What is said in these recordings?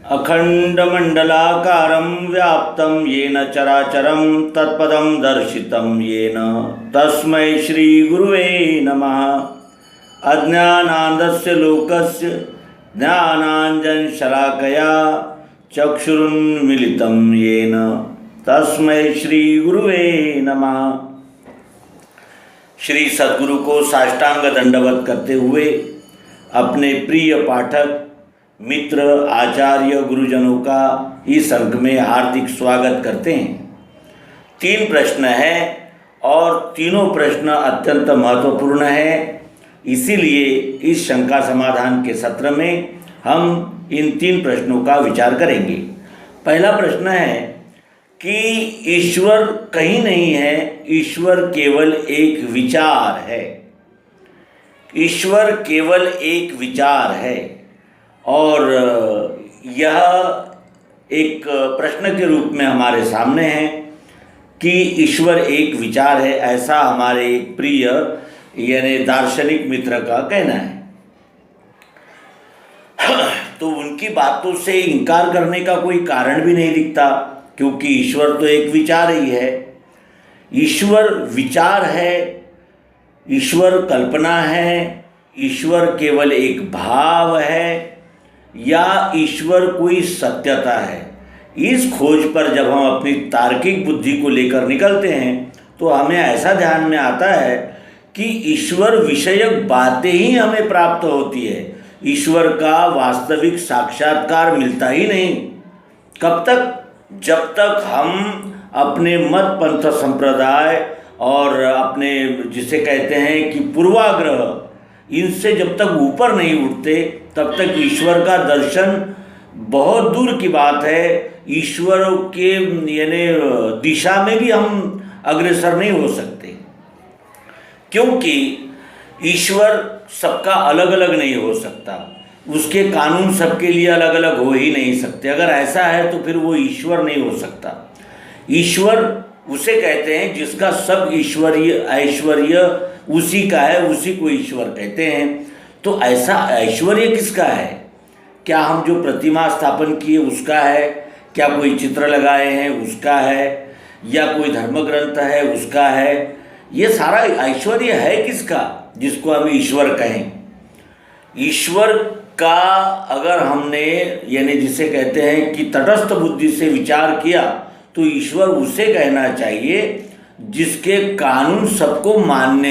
अखंडमंडलाकारं व्याप्तं येन चराचरं तत्पदं दर्शितं येन तस्मै श्रीगुरुवे नमः। अज्ञानान्धस्य लोकस्य ज्ञानाञ्जनशलाकया चक्षुरुन्मीलितं येन तस्मै श्रीगुरुवे नमः। श्री सद्गुरु को साष्टांग दंडवत करते हुए अपने प्रिय पाठक मित्र आचार्य गुरुजनों का इस अंक में हार्दिक स्वागत करते हैं। 3 प्रश्न हैं और तीनों प्रश्न अत्यंत महत्वपूर्ण हैं। इसीलिए इस शंका समाधान के सत्र में हम इन 3 प्रश्नों का विचार करेंगे। पहला प्रश्न है कि ईश्वर कहीं नहीं है, ईश्वर केवल एक विचार है। ईश्वर केवल एक विचार है और यह एक प्रश्न के रूप में हमारे सामने है कि ईश्वर एक विचार है, ऐसा हमारे एक प्रिय यानी दार्शनिक मित्र का कहना है। तो उनकी बातों से इनकार करने का कोई कारण भी नहीं दिखता, क्योंकि ईश्वर तो एक विचार ही है। ईश्वर विचार है, ईश्वर कल्पना है, ईश्वर केवल एक भाव है या ईश्वर कोई सत्यता है। इस खोज पर जब हम अपनी तार्किक बुद्धि को लेकर निकलते हैं तो हमें ऐसा ध्यान में आता है कि ईश्वर विषयक बातें ही हमें प्राप्त होती है, ईश्वर का वास्तविक साक्षात्कार मिलता ही नहीं। कब तक? जब तक हम अपने मत पंथ संप्रदाय और अपने जिसे कहते हैं कि पूर्वाग्रह, इनसे जब तक ऊपर नहीं उठते तब तक ईश्वर का दर्शन बहुत दूर की बात है। ईश्वर के यानी दिशा में भी हम अग्रसर नहीं हो सकते, क्योंकि ईश्वर सबका अलग अलग नहीं हो सकता, उसके कानून सबके लिए अलग अलग हो ही नहीं सकते। अगर ऐसा है तो फिर वो ईश्वर नहीं हो सकता। ईश्वर उसे कहते हैं जिसका सब ईश्वरीय ऐश्वर्य उसी का है, उसी को ईश्वर कहते हैं। तो ऐसा ऐश्वर्य किसका है? क्या हम जो प्रतिमा स्थापन किए उसका है? क्या कोई चित्र लगाए हैं उसका है? या कोई धर्म ग्रंथ है उसका है? ये सारा ऐश्वर्य है किसका जिसको हम ईश्वर कहें? ईश्वर का अगर हमने यानी जिसे कहते हैं कि तटस्थ बुद्धि से विचार किया तो ईश्वर उसे कहना चाहिए जिसके कानून सबको मानना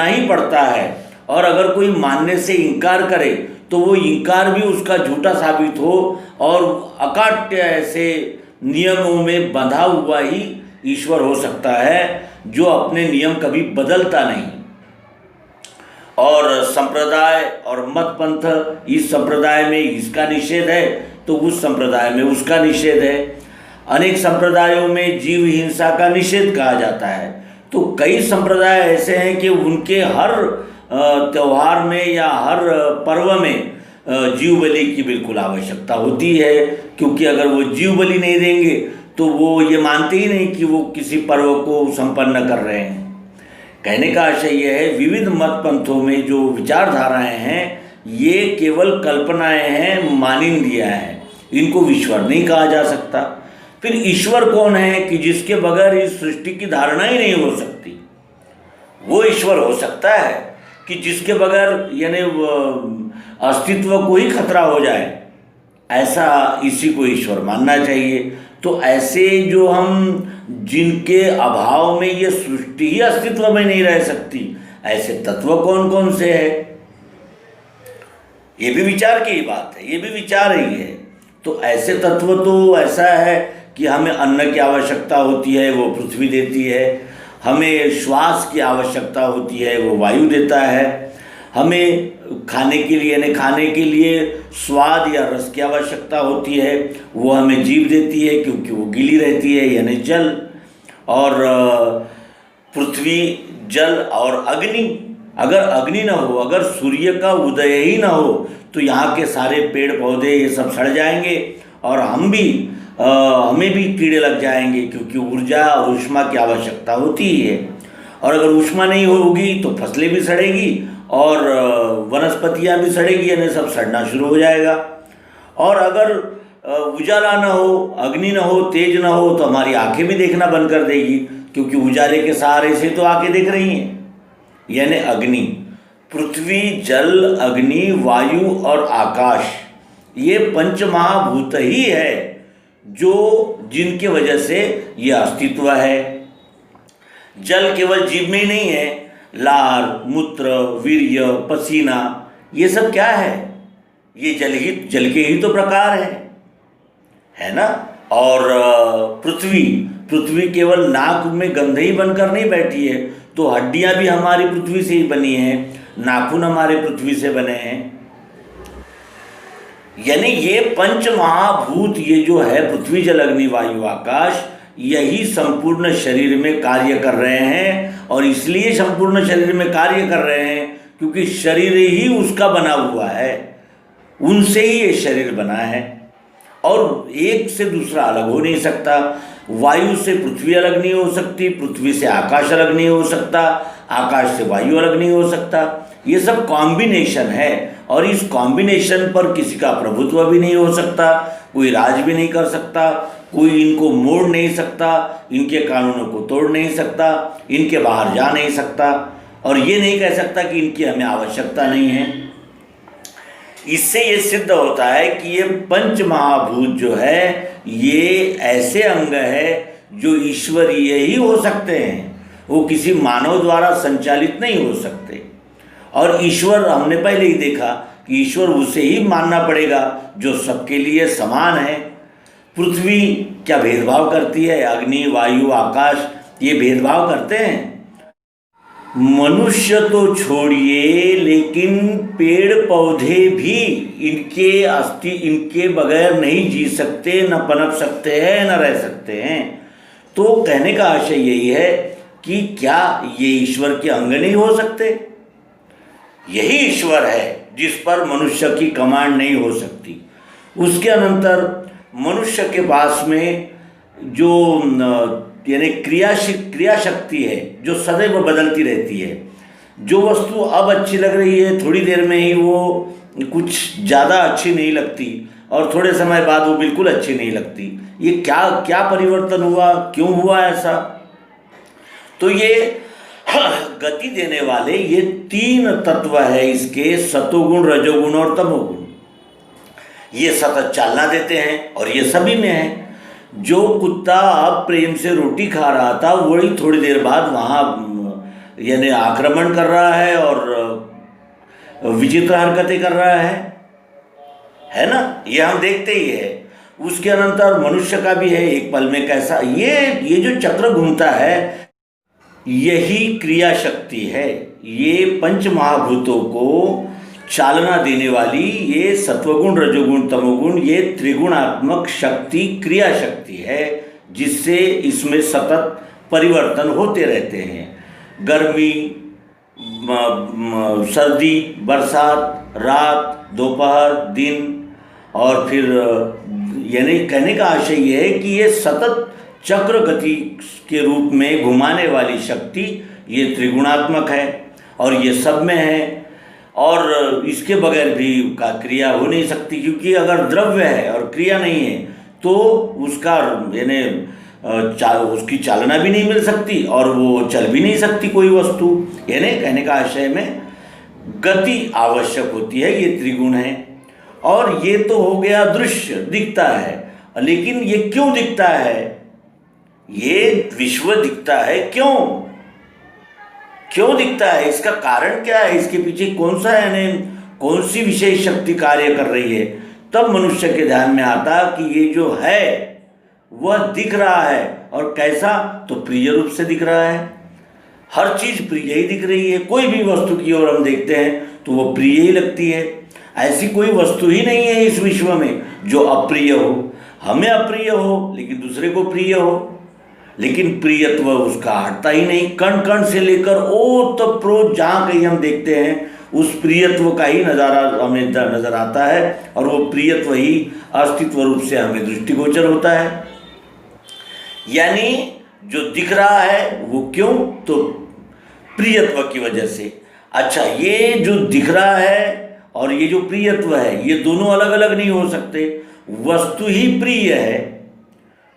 ही पड़ता है, और अगर कोई मानने से इनकार करे तो वो इनकार भी उसका झूठा साबित हो और अकाट्य ऐसे नियमों में बंधा हुआ ही ईश्वर हो सकता है जो अपने नियम कभी बदलता नहीं। और संप्रदाय और मत पंथ, इस संप्रदाय में इसका निषेध है तो उस संप्रदाय में उसका निषेध है। अनेक संप्रदायों में जीव हिंसा का निषेध कहा जाता है। तो कई संप्रदाय ऐसे हैं कि उनके हर त्यौहार में या हर पर्व में जीव बलि की बिल्कुल आवश्यकता होती है, क्योंकि अगर वो जीव बलि नहीं देंगे तो वो ये मानते ही नहीं कि वो किसी पर्व को संपन्न कर रहे हैं। कहने का आशय यह है, विविध मत पंथों में जो विचारधाराएं हैं ये केवल कल्पनाएं हैं, मानिंदियां हैं, इनको ईश्वर नहीं कहा जा सकता। फिर ईश्वर कौन है कि जिसके बगैर इस सृष्टि की धारणा ही नहीं हो सकती? वो ईश्वर हो सकता है कि जिसके बगैर यानी अस्तित्व को ही खतरा हो जाए, ऐसा इसी को ईश्वर मानना चाहिए। तो ऐसे जो हम जिनके अभाव में ये सृष्टि ही अस्तित्व में नहीं रह सकती, ऐसे तत्व कौन कौन से है? ये भी विचार की ही बात है, ये भी विचार ही है। तो ऐसे तत्व तो ऐसा है कि हमें अन्न की आवश्यकता होती है, वो पृथ्वी देती है। हमें श्वास की आवश्यकता होती है, वो वायु देता है। हमें खाने के लिए यानी खाने के लिए स्वाद या रस की आवश्यकता होती है, वो हमें जीव देती है क्योंकि वो गीली रहती है यानी जल। और पृथ्वी, जल और अग्नि, अगर अग्नि न हो, अगर सूर्य का उदय ही न हो तो यहाँ के सारे पेड़ पौधे ये सब सड़ जाएंगे और हमें भी कीड़े लग जाएंगे, क्योंकि ऊर्जा और ऊष्मा की आवश्यकता होती ही है। और अगर ऊष्मा नहीं होगी तो फसलें भी सड़ेगी और वनस्पतियाँ भी सड़ेगी, यानी सब सड़ना शुरू हो जाएगा। और अगर उजाला ना हो, अग्नि ना हो, तेज ना हो, तो हमारी आंखें भी देखना बंद कर देगी, क्योंकि उजाले के सहारे से तो आंखें देख रही हैं। यानी अग्नि, पृथ्वी, जल, अग्नि, वायु और आकाश, ये पंच महाभूत ही है जो जिनके वजह से ये अस्तित्व है। जल केवल जीव में ही नहीं है, लार, मूत्र, वीर्य, पसीना, ये सब क्या है? ये जल के ही तो प्रकार है ना। और पृथ्वी केवल नाक में गंध ही बनकर नहीं बैठी है, तो हड्डियां भी हमारी पृथ्वी से ही बनी हैं, नाखून हमारे पृथ्वी से बने हैं। यानी ये पंच महाभूत, ये जो है पृथ्वी, जल, अग्नि, वायु, आकाश, यही संपूर्ण शरीर में कार्य कर रहे हैं। और इसलिए संपूर्ण शरीर में कार्य कर रहे हैं क्योंकि शरीर ही उसका बना हुआ है, उनसे ही ये शरीर बना है और एक से दूसरा अलग हो नहीं सकता। वायु से पृथ्वी अलग नहीं हो सकती, पृथ्वी से आकाश अलग नहीं हो सकता, आकाश से वायु अलग नहीं हो सकता। ये सब कॉम्बिनेशन है और इस कॉम्बिनेशन पर किसी का प्रभुत्व भी नहीं हो सकता, कोई राज भी नहीं कर सकता, कोई इनको मोड़ नहीं सकता, इनके कानूनों को तोड़ नहीं सकता, इनके बाहर जा नहीं सकता और ये नहीं कह सकता कि इनकी हमें आवश्यकता नहीं है। इससे ये सिद्ध होता है कि ये पंच महाभूत जो है ये ऐसे अंग है जो ईश्वरीय ही हो सकते हैं, वो किसी मानव द्वारा संचालित नहीं हो सकते। और ईश्वर, हमने पहले ही देखा कि ईश्वर उसे ही मानना पड़ेगा जो सबके लिए समान है। पृथ्वी क्या भेदभाव करती है? अग्नि, वायु, आकाश ये भेदभाव करते हैं? मनुष्य तो छोड़िए, लेकिन पेड़ पौधे भी इनके बगैर नहीं जी सकते, न पनप सकते हैं, न रह सकते हैं। तो कहने का आशय यही है कि क्या ये ईश्वर के अंग नहीं हो सकते? यही ईश्वर है जिस पर मनुष्य की कमांड नहीं हो सकती। उसके अनंतर मनुष्य के पास में जो यानी क्रिया शक्ति है जो सदैव बदलती रहती है। जो वस्तु अब अच्छी लग रही है, थोड़ी देर में ही वो कुछ ज़्यादा अच्छी नहीं लगती और थोड़े समय बाद वो बिल्कुल अच्छी नहीं लगती। ये क्या परिवर्तन हुआ, क्यों हुआ ऐसा? तो ये गति देने वाले ये तीन तत्व है इसके, सतोगुण, रजोगुण और तमोगुण। ये सतत चालना देते हैं और ये सभी में है। जो कुत्ता अब प्रेम से रोटी खा रहा था वही थोड़ी देर बाद वहाँ यानी आक्रमण कर रहा है और विचित्र हरकतें कर रहा है ना। ये हम देखते ही है। उसके अनंतर मनुष्य का भी है, एक पल में कैसा ये जो चक्र घूमता है यही क्रिया शक्ति है। ये पंच महाभूतों को चालना देने वाली ये सत्वगुण, रजोगुण, तमोगुण, ये त्रिगुणात्मक शक्ति क्रिया शक्ति है जिससे इसमें सतत परिवर्तन होते रहते हैं। गर्मी, सर्दी, बरसात, रात, दोपहर, दिन और फिर यानी कहने का आशय ये है कि ये सतत चक्र गति के रूप में घुमाने वाली शक्ति ये त्रिगुणात्मक है और ये सब में है और इसके बगैर भी का क्रिया हो नहीं सकती, क्योंकि अगर द्रव्य है और क्रिया नहीं है तो उसका यानी उसकी चालना भी नहीं मिल सकती और वो चल भी नहीं सकती कोई वस्तु। यानी कहने का आशय में गति आवश्यक होती है, ये त्रिगुण है। और ये तो हो गया दृश्य, दिखता है। लेकिन ये क्यों दिखता है? ये विश्व दिखता है क्यों दिखता है? इसका कारण क्या है? इसके पीछे कौन सी विशेष शक्ति कार्य कर रही है? तब मनुष्य के ध्यान में आता कि ये जो है वह दिख रहा है और कैसा, तो प्रिय रूप से दिख रहा है। हर चीज प्रिय ही दिख रही है। कोई भी वस्तु की ओर हम देखते हैं तो वो प्रिय ही लगती है। ऐसी कोई वस्तु ही नहीं है इस विश्व में जो अप्रिय हो। हमें अप्रिय हो लेकिन दूसरे को प्रिय हो, लेकिन प्रियत्व उसका हटता ही नहीं। कण कण से लेकर ओत प्रोत जहाँ कहीं हम देखते हैं उस प्रियत्व का ही नज़ारा हमें नजर आता है और वो प्रियत्व ही अस्तित्व रूप से हमें दृष्टिगोचर होता है। यानी जो दिख रहा है वो क्यों, तो प्रियत्व की वजह से। अच्छा, ये जो दिख रहा है और ये जो प्रियत्व है, ये दोनों अलग अलग नहीं हो सकते। वस्तु ही प्रिय है,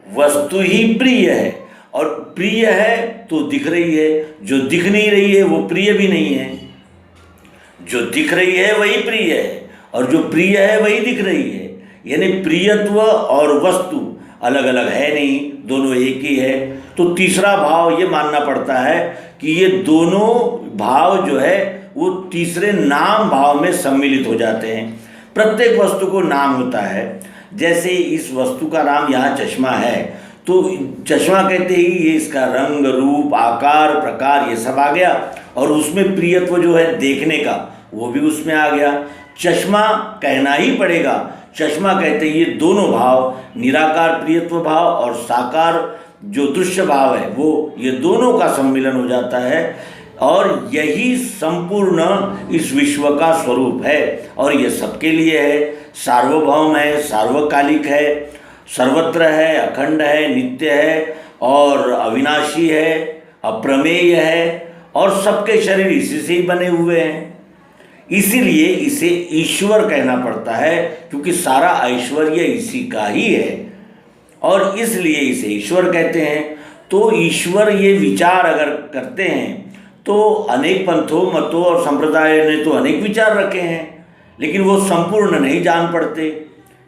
वस्तु ही प्रिय है, और प्रिय है तो दिख रही है, जो दिख नहीं रही है वो प्रिय भी नहीं है। जो दिख रही है वही प्रिय है, और जो प्रिय है वही दिख रही है। यानी प्रियत्व और वस्तु अलग अलग है नहीं, दोनों एक ही है। तो तीसरा भाव ये मानना पड़ता है कि ये दोनों भाव जो है वो तीसरे नाम भाव में सम्मिलित हो जाते हैं। प्रत्येक वस्तु को नाम होता है। जैसे इस वस्तु का नाम यहाँ चश्मा है, तो चश्मा कहते ही ये इसका रंग, रूप, आकार, प्रकार ये सब आ गया, और उसमें प्रियत्व जो है देखने का वो भी उसमें आ गया। चश्मा कहना ही पड़ेगा। चश्मा कहते ही ये दोनों भाव, निराकार प्रियत्व भाव और साकार जो दृश्य भाव है, वो ये दोनों का सम्मिलन हो जाता है, और यही संपूर्ण इस विश्व का स्वरूप है। और ये सबके लिए है, सार्वभौम है, सार्वकालिक है, सर्वत्र है, अखंड है, नित्य है और अविनाशी है, अप्रमेय है, और सबके शरीर इसी से ही बने हुए हैं। इसीलिए इसे ईश्वर कहना पड़ता है, क्योंकि सारा ऐश्वर्य इसी का ही है, और इसलिए इसे ईश्वर कहते हैं। तो ईश्वर ये विचार अगर करते हैं तो अनेक पंथों, मतों और संप्रदायों ने तो अनेक विचार रखे हैं, लेकिन वो संपूर्ण नहीं जान पड़ते।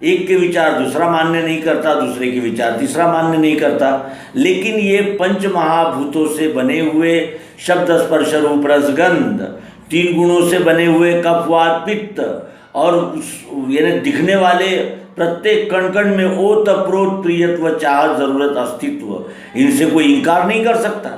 एक के विचार दूसरा मान्य नहीं करता, दूसरे के विचार तीसरा मान्य नहीं करता। लेकिन ये पंच महाभूतों से बने हुए शब्द, स्पर्श, रूप, रस, गंध, तीन गुणों से बने हुए कफ, वात, पित्त, और यानी दिखने वाले प्रत्येक कण कण में ओत, प्रोत, प्रियत्व, चाह, जरूरत, अस्तित्व, इनसे कोई इनकार नहीं कर सकता।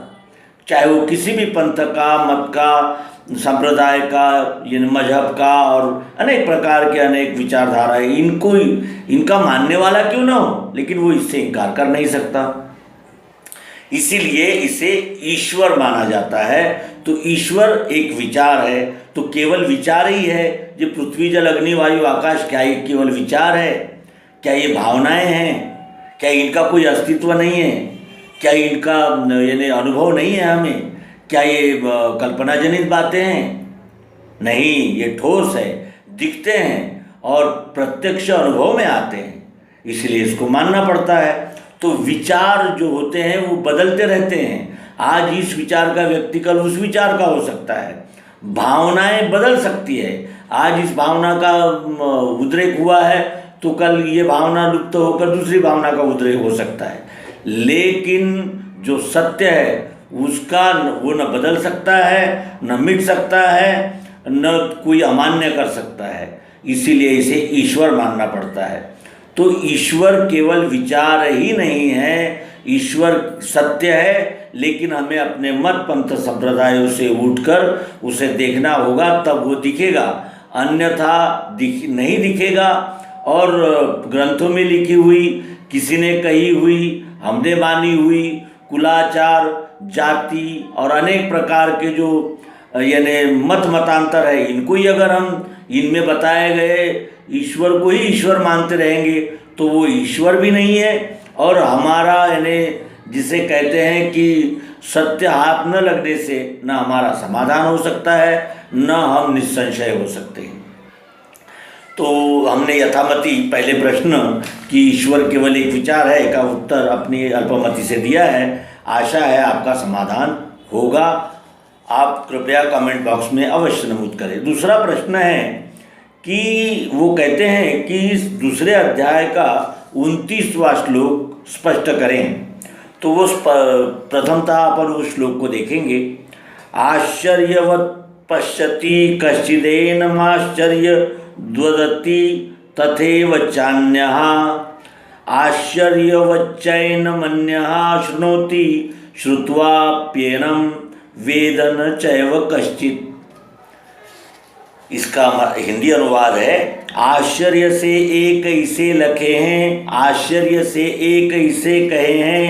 चाहे वो किसी भी पंथ का, मत का, संप्रदाय का, यानी मजहब का, और अनेक प्रकार के अनेक विचारधाराएं, इनको इनका मानने वाला क्यों ना हो, लेकिन वो इससे इनकार कर नहीं सकता। इसीलिए इसे ईश्वर माना जाता है। तो ईश्वर एक विचार है, तो केवल विचार ही है। ये पृथ्वी, जल, अग्नि, वायु, आकाश, क्या ये केवल विचार है? क्या ये भावनाएं हैं? क्या इनका कोई अस्तित्व नहीं है? क्या इनका यानी अनुभव नहीं है हमें? क्या ये कल्पना जनित बातें हैं? नहीं, ये ठोस है, दिखते हैं और प्रत्यक्ष अनुभव में आते हैं, इसलिए इसको मानना पड़ता है। तो विचार जो होते हैं वो बदलते रहते हैं। आज इस विचार का व्यक्ति कल उस विचार का हो सकता है। भावनाएं बदल सकती है। आज इस भावना का उद्रेक हुआ है तो कल ये भावना लुप्त होकर दूसरी भावना का उद्रेक हो सकता है। लेकिन जो सत्य है उसका वो न बदल सकता है, न मिट सकता है, न कोई अमान्य कर सकता है। इसीलिए इसे ईश्वर मानना पड़ता है। तो ईश्वर केवल विचार ही नहीं है, ईश्वर सत्य है, लेकिन हमें अपने मत, पंथ, संप्रदायों से उठकर उसे देखना होगा, तब वो दिखेगा, अन्यथा नहीं दिखेगा। और ग्रंथों में लिखी हुई, किसी ने कही हुई, हमने मानी हुई कुलाचार, जाति और अनेक प्रकार के जो यानी मत मतांतर है, इनको ही अगर हम इनमें बताए गए ईश्वर को ही ईश्वर मानते रहेंगे तो वो ईश्वर भी नहीं है। और हमारा यानी जिसे कहते हैं कि सत्य हाथ न लगने से न हमारा समाधान हो सकता है, न हम निसंशय हो सकते हैं। तो हमने यथामति पहले प्रश्न कि ईश्वर केवल एक विचार है का उत्तर अपनी अल्पमति से दिया है। आशा है आपका समाधान होगा। आप कृपया कमेंट बॉक्स में अवश्य नमूद करें। दूसरा प्रश्न है कि वो कहते हैं कि इस दूसरे अध्याय का 29वां श्लोक स्पष्ट करें। तो वो प्रथमतः अपन उस श्लोक को देखेंगे। आश्चर्यवत् पश्यति कश्चिदेनमाश्चर्य द्वदति तथैव चान्यः आश्चर्यवच्चैनमन्यः शृणोति श्रुत्वाप्येनं वेद न चैव कश्चित्। इसका हिंदी अनुवाद है, आश्चर्य से एक इसे लखे हैं, आश्चर्य से एक इसे कहे हैं,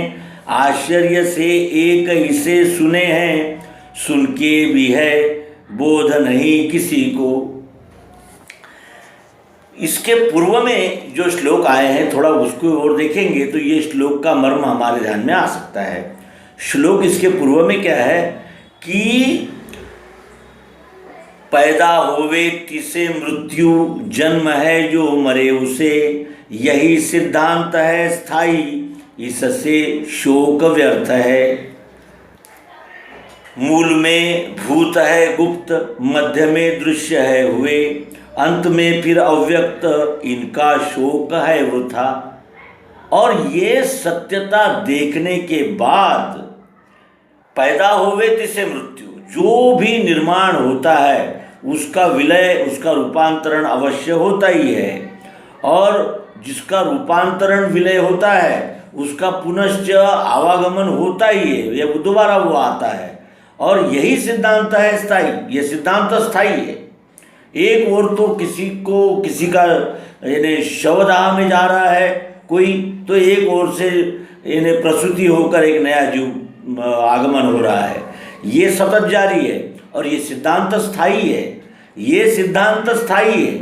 आश्चर्य से एक इसे सुने हैं, सुन के भी है बोध नहीं किसी को। इसके पूर्व में जो श्लोक आए हैं थोड़ा उसको और देखेंगे तो ये श्लोक का मर्म हमारे ध्यान में आ सकता है। श्लोक इसके पूर्व में क्या है कि पैदा होवे तिसे मृत्यु, जन्म है जो मरे उसे, यही सिद्धांत है स्थाई, इससे शोक व्यर्थ है। मूल में भूत है गुप्त, मध्य में दृश्य है हुए, अंत में फिर अव्यक्त, इनका शोक है वृथा। और ये सत्यता देखने के बाद पैदा होवे तिसे मृत्यु, जो भी निर्माण होता है उसका विलय, उसका रूपांतरण अवश्य होता ही है, और जिसका रूपांतरण विलय होता है उसका पुनश्च आवागमन होता ही है, ये दोबारा वो आता है। और यही सिद्धांत है स्थाई, ये सिद्धांत स्थाई है। एक और तो किसी का यानी शवदाह में जा रहा है कोई, तो एक ओर से यानी प्रसूति होकर एक नया जीव आगमन हो रहा है, ये सतत जारी है। और ये सिद्धांत स्थाई है, ये सिद्धांत स्थाई है।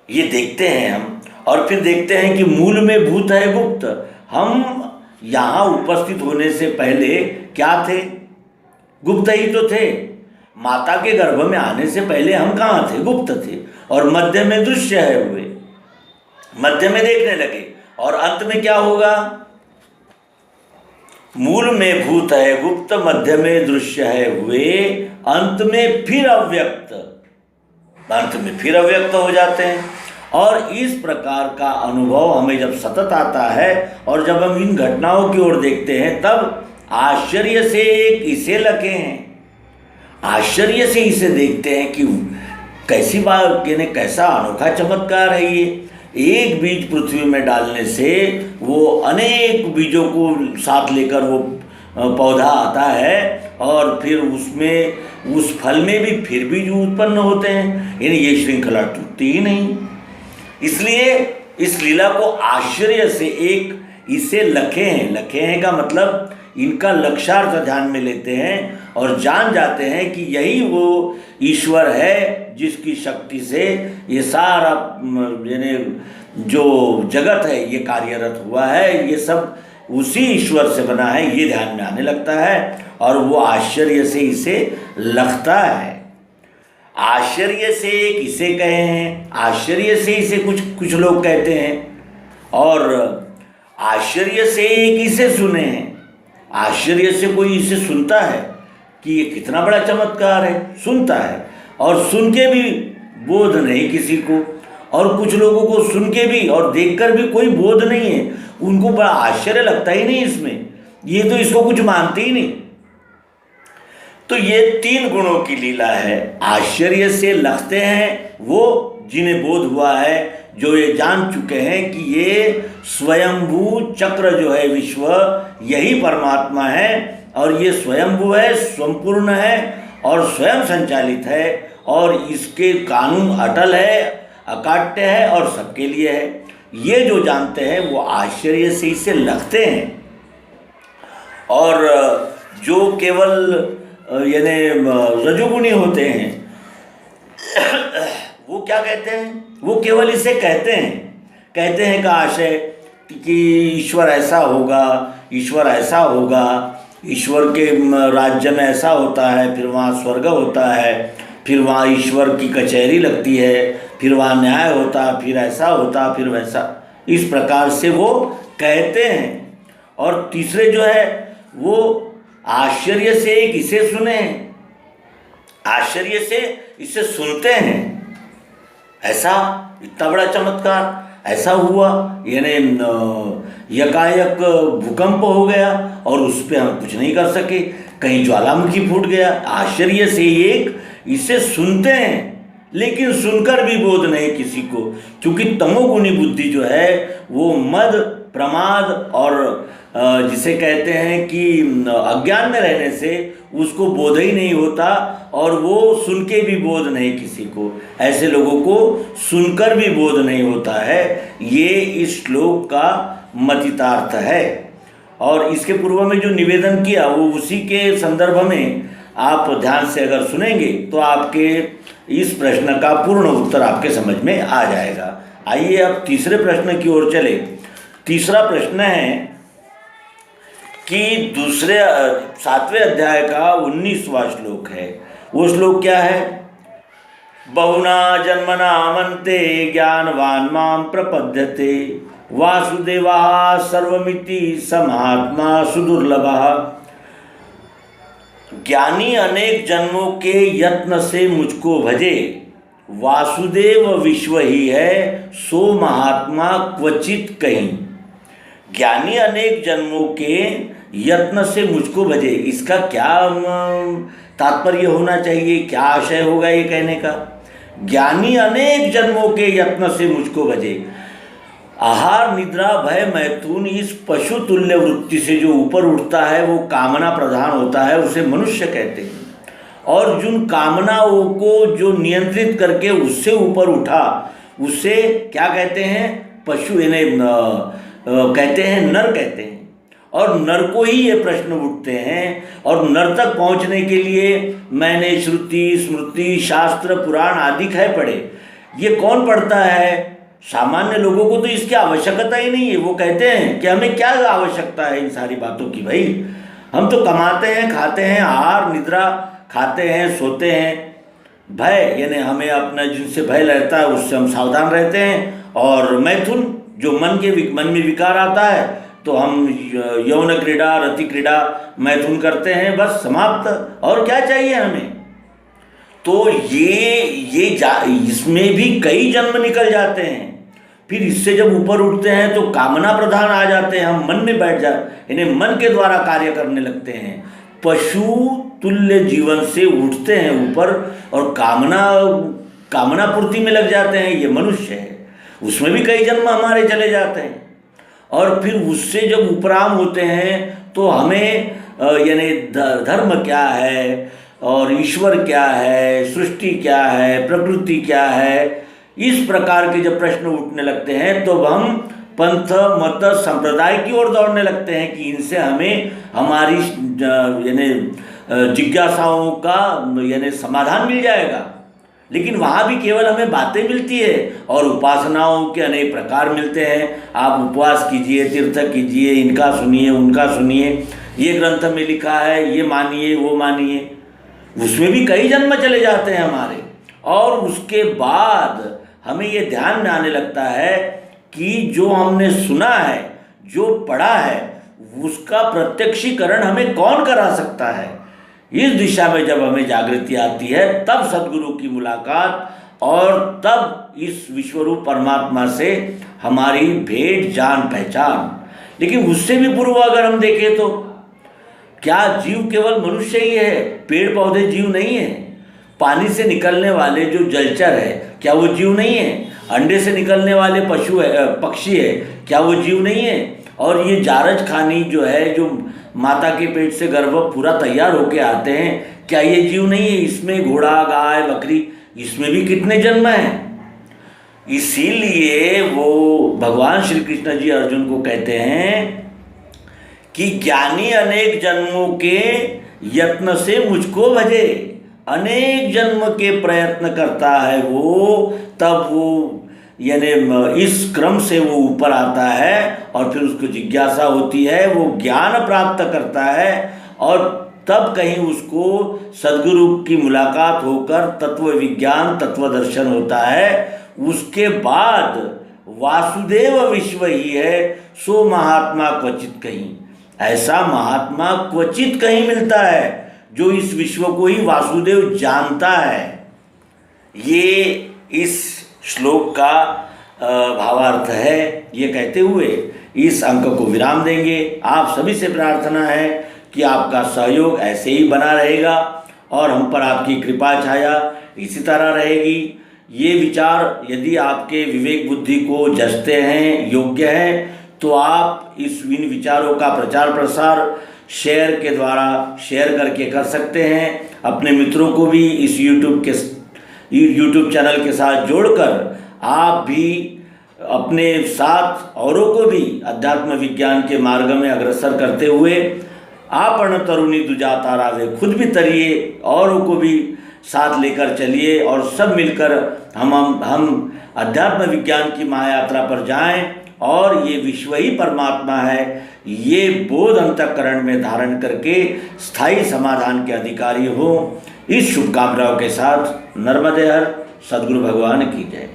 ये देखते हैं हम, और फिर देखते हैं कि मूल में भूत है गुप्त। हम यहाँ उपस्थित होने से पहले क्या थे? गुप्त ही तो थे। माता के गर्भ में आने से पहले हम कहाँ थे? गुप्त थे। और मध्य में दृश्य है हुए, मध्य में देखने लगे, और अंत में क्या होगा? मूल में भूत है गुप्त, मध्य में दृश्य है हुए, अंत में फिर अव्यक्त, अंत में फिर अव्यक्त हो जाते हैं। और इस प्रकार का अनुभव हमें जब सतत आता है और जब हम इन घटनाओं की ओर देखते हैं, तब आश्चर्य से एक इसे लगे हैं, आश्चर्य से इसे देखते हैं कि कैसी बात, यानी कैसा अनोखा चमत्कार है ये। एक बीज पृथ्वी में डालने से वो अनेक बीजों को साथ लेकर वो पौधा आता है, और फिर उसमें उस फल में भी फिर बीज उत्पन्न होते हैं, यानी ये श्रृंखला टूटती ही नहीं। इसलिए इस लीला को आश्चर्य से एक इसे लखे हैं का मतलब इनका लक्षार्थ ध्यान में लेते हैं और जान जाते हैं कि यही वो ईश्वर है जिसकी शक्ति से ये सारा यानी जो जगत है ये कार्यरत हुआ है, ये सब उसी ईश्वर से बना है, ये ध्यान में आने लगता है। और वो आश्चर्य से इसे लगता है। आश्चर्य से एक इसे कहे हैं, आश्चर्य से इसे कुछ लोग कहते हैं, और आश्चर्य से एक इसे सुने हैं। आश्चर्य से कोई इसे सुनता है कि ये कितना बड़ा चमत्कार है, सुनता है, और सुन के भी बोध नहीं किसी को, और कुछ लोगों को सुन के भी और देखकर भी कोई बोध नहीं है, उनको बड़ा आश्चर्य लगता ही नहीं इसमें, ये तो इसको कुछ मानते ही नहीं। तो ये तीन गुणों की लीला है। आश्चर्य से लगते हैं वो जिन्हें बोध हुआ है, जो ये जान चुके हैं कि ये स्वयंभू चक्र जो है विश्व, यही परमात्मा है, और ये स्वयंभू है, संपूर्ण है और स्वयं संचालित है, और इसके कानून अटल है, अकाट्य है और सबके लिए है। ये जो जानते हैं वो आश्चर्य से इसे लगते हैं। और जो केवल यानी रजोगुणी होते हैं वो क्या कहते हैं? वो केवल इसे कहते हैं का आशय कि ईश्वर ऐसा होगा, ईश्वर ऐसा होगा, ईश्वर के राज्य में ऐसा होता है, फिर वहाँ स्वर्ग होता है, फिर वहाँ ईश्वर की कचहरी लगती है, फिर वहाँ न्याय होता, फिर ऐसा होता, फिर वैसा। इस प्रकार से वो कहते हैं। और तीसरे जो है वो आश्चर्य से एक इसे सुने, आश्चर्य से इसे सुनते हैं। ऐसा इतना बड़ा चमत्कार ऐसा हुआ, यानी यकायक भूकंप हो गया और उस पर हम कुछ नहीं कर सके, कहीं ज्वालामुखी फूट गया। आश्चर्य से एक इसे सुनते हैं, लेकिन सुनकर भी बोध नहीं किसी को, क्योंकि तमोगुणी बुद्धि जो है वो मद, प्रमाद और जिसे कहते हैं कि अज्ञान में रहने से उसको बोध ही नहीं होता, और वो सुन के भी बोध नहीं किसी को। ऐसे लोगों को सुनकर भी बोध नहीं होता है। ये इस श्लोक का मतितार्थ है। और इसके पूर्व में जो निवेदन किया वो उसी के संदर्भ में आप ध्यान से अगर सुनेंगे तो आपके इस प्रश्न का पूर्ण उत्तर आपके समझ में आ जाएगा। आइए अब तीसरे प्रश्न की ओर चले। तीसरा प्रश्न है कि दूसरे 7वें अध्याय का 19वां श्लोक है। वो श्लोक क्या है? बहुना जन्मनामन्ते ज्ञानवान् मां प्रपद्यते वासुदेवः सर्वमिति स महात्मा सुदुर्लभः। ज्ञानी अनेक जन्मों के यत्न से मुझको भजे, वासुदेव विश्व ही है सो महात्मा क्वचित कहीं। ज्ञानी अनेक जन्मों के यत्न से मुझको भजे, इसका क्या तात्पर्य होना चाहिए, क्या आशय होगा ये कहने का? ज्ञानी अनेक जन्मों के यत्न से मुझको भजे। आहार निद्रा भय मैथुन इस पशु तुल्य वृत्ति से जो ऊपर उठता है वो कामना प्रधान होता है, उसे मनुष्य कहते हैं। और जिन कामनाओं को जो नियंत्रित करके उससे ऊपर उठा उसे क्या कहते हैं? पशु, यानी कहते हैं नर कहते हैं। और नर को ही ये प्रश्न उठते हैं, और नर तक पहुंचने के लिए मैंने श्रुति स्मृति शास्त्र पुराण आदि है पढ़े। ये कौन पढ़ता है? सामान्य लोगों को तो इसकी आवश्यकता ही नहीं है। वो कहते हैं कि हमें क्या आवश्यकता है इन सारी बातों की, भाई हम तो कमाते हैं, खाते हैं, आहार निद्रा, खाते हैं, सोते हैं। भय यानी हमें अपना जिनसे भय रहता है उससे हम सावधान रहते हैं। और मैथुन जो मन में विकार आता है तो हम यौन क्रीड़ा रति क्रीड़ा मैथुन करते हैं, बस समाप्त। और क्या चाहिए हमें? तो इसमें भी कई जन्म निकल जाते हैं। फिर इससे जब ऊपर उठते हैं तो कामना प्रधान आ जाते हैं, हम मन में बैठ जाते, इन्हें मन के द्वारा कार्य करने लगते हैं। पशु तुल्य जीवन से उठते हैं ऊपर और कामना पूर्ति में लग जाते हैं। ये मनुष्य है, उसमें भी कई जन्म हमारे चले जाते हैं। और फिर उससे जब उपराम होते हैं तो हमें यानी धर्म क्या है और ईश्वर क्या है, सृष्टि क्या है, प्रकृति क्या है, इस प्रकार के जब प्रश्न उठने लगते हैं तो हम पंथ मत संप्रदाय की ओर दौड़ने लगते हैं कि इनसे हमें हमारी यानी जिज्ञासाओं का यानी समाधान मिल जाएगा। लेकिन वहाँ भी केवल हमें बातें मिलती है और उपासनाओं के अनेक प्रकार मिलते हैं। आप उपवास कीजिए, तीर्थ कीजिए, इनका सुनिए, उनका सुनिए, ये ग्रंथ में लिखा है, ये मानिए, वो मानिए। उसमें भी कई जन्म चले जाते हैं हमारे। और उसके बाद हमें ये ध्यान में आने लगता है कि जो हमने सुना है, जो पढ़ा है, उसका प्रत्यक्षीकरण हमें कौन करा सकता है। इस दिशा में जब हमें जागृति आती है तब सद्गुरु की मुलाकात और तब इस विश्वरूप परमात्मा से हमारी भेंट जान पहचान। लेकिन उससे भी पूर्व अगर हम देखें तो क्या जीव केवल मनुष्य ही है? पेड़ पौधे जीव नहीं है? पानी से निकलने वाले जो जलचर है क्या वो जीव नहीं है? अंडे से निकलने वाले पक्षी है क्या वो जीव नहीं है? और ये जारज खानी जो है, जो माता के पेट से गर्भ पूरा तैयार होके आते हैं, क्या ये जीव नहीं है? इसमें घोड़ा, गाय, बकरी, इसमें भी कितने जन्म हैं। इसीलिए वो भगवान श्री कृष्ण जी अर्जुन को कहते हैं कि ज्ञानी अनेक जन्मों के यत्न से मुझको भजे। अनेक जन्म के प्रयत्न करता है वो, तब वो यानी इस क्रम से वो ऊपर आता है और फिर उसको जिज्ञासा होती है, वो ज्ञान प्राप्त करता है और तब कहीं उसको सद्गुरु की मुलाकात होकर तत्व विज्ञान, तत्व दर्शन होता है। उसके बाद वासुदेव विश्व ही है सो महात्मा क्वचित कहीं। ऐसा महात्मा क्वचित कहीं मिलता है जो इस विश्व को ही वासुदेव जानता है। ये इस श्लोक का भावार्थ है। ये कहते हुए इस अंक को विराम देंगे। आप सभी से प्रार्थना है कि आपका सहयोग ऐसे ही बना रहेगा और हम पर आपकी कृपा छाया इसी तरह रहेगी। ये विचार यदि आपके विवेक बुद्धि को जचते हैं, योग्य हैं, तो आप इन विचारों का प्रचार प्रसार शेयर के द्वारा शेयर करके कर सकते हैं। अपने मित्रों को भी इस यूट्यूब चैनल के साथ जोड़कर आप भी अपने साथ औरों को भी अध्यात्म विज्ञान के मार्ग में अग्रसर करते हुए आपण तरुणी दुजा तारावे, खुद भी तरिए, औरों को भी साथ लेकर चलिए और सब मिलकर हम अध्यात्म विज्ञान की महायात्रा पर जाएं और ये विश्व ही परमात्मा है, ये बोध अंतःकरण में धारण करके स्थायी समाधान के अधिकारी हो। इस शुभकामनाओं के साथ नर्मदे हर, सद्गुरु भगवान की जय।